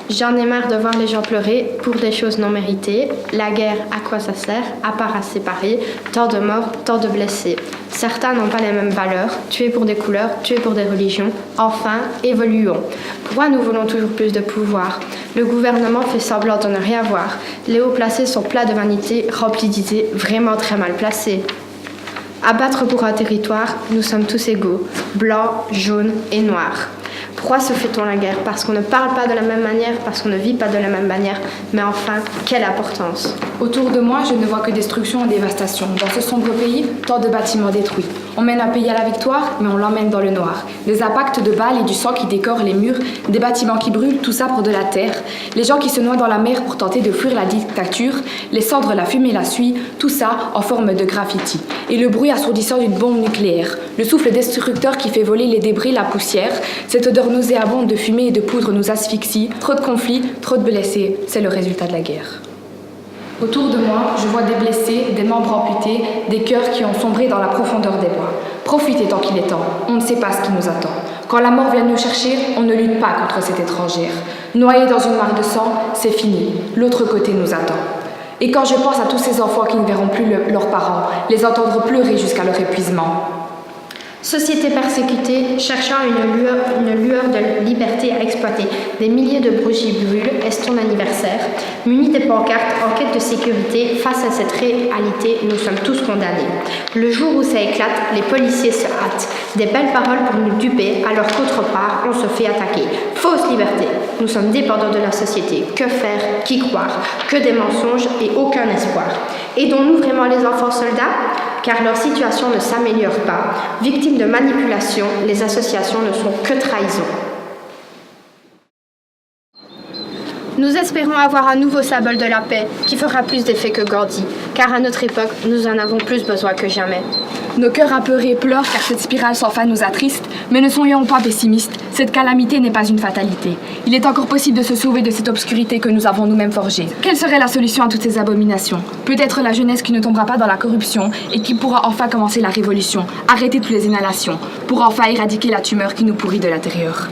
J'en ai marre de voir les gens pleurer pour des choses non méritées. La guerre, à quoi ça sert? À part à séparer. Tant de morts, tant de blessés. Certains n'ont pas les mêmes valeurs. Tués pour des couleurs, tués pour des religions. Enfin, évoluons. Pourquoi nous voulons toujours plus de pouvoir? Le gouvernement fait semblant de ne rien voir. Les hauts placés sont plats de vanité, remplis d'idées vraiment très mal placées. Abattre pour un territoire, nous sommes tous égaux, blancs, jaunes et noirs. Pourquoi se fait-on la guerre? Parce qu'on ne parle pas de la même manière, parce qu'on ne vit pas de la même manière. Mais enfin, quelle importance? Autour de moi, je ne vois que destruction et dévastation. Dans ce sombre pays, tant de bâtiments détruits. On mène un pays à la victoire, mais on l'emmène dans le noir. Des impacts de balles et du sang qui décorent les murs, des bâtiments qui brûlent, tout ça pour de la terre. Les gens qui se noient dans la mer pour tenter de fuir la dictature, les cendres, la fumée, la suie, tout ça en forme de graffiti. Et le bruit assourdissant d'une bombe nucléaire. Le souffle destructeur qui fait voler les débris, la poussière. Cette odeur nauséabonde de fumée et de poudre nous asphyxie. Trop de conflits, trop de blessés, c'est le résultat de la guerre. Autour de moi, je vois des blessés, des membres amputés, des cœurs qui ont sombré dans la profondeur des bois. Profitez tant qu'il est temps, on ne sait pas ce qui nous attend. Quand la mort vient nous chercher, on ne lutte pas contre cette étrangère. Noyés dans une mare de sang, c'est fini, l'autre côté nous attend. Et quand je pense à tous ces enfants qui ne verront plus leurs parents, les entendre pleurer jusqu'à leur épuisement. Société persécutée, cherchant une lueur de liberté à exploiter. Des milliers de bougies brûlent, est-ce ton anniversaire? Munis des pancartes, en quête de sécurité, face à cette réalité, nous sommes tous condamnés. Le jour où ça éclate, les policiers se hâtent. Des belles paroles pour nous duper, alors qu'autre part, on se fait attaquer. Fausse liberté. Nous sommes dépendants de la société. Que faire? Qui croire? Que des mensonges et aucun espoir. Aidons-nous vraiment les enfants soldats? Car leur situation ne s'améliore pas. Victimes de manipulation, les associations ne sont que trahison. Nous espérons avoir un nouveau symbole de la paix qui fera plus d'effet que Gandhi, car à notre époque, nous en avons plus besoin que jamais. Nos cœurs apeurés pleurent car cette spirale sans fin nous attriste, mais ne soyons pas pessimistes, cette calamité n'est pas une fatalité. Il est encore possible de se sauver de cette obscurité que nous avons nous-mêmes forgée. Quelle serait la solution à toutes ces abominations? Peut-être la jeunesse qui ne tombera pas dans la corruption et qui pourra enfin commencer la révolution, arrêter toutes les inhalations, pour enfin éradiquer la tumeur qui nous pourrit de l'intérieur.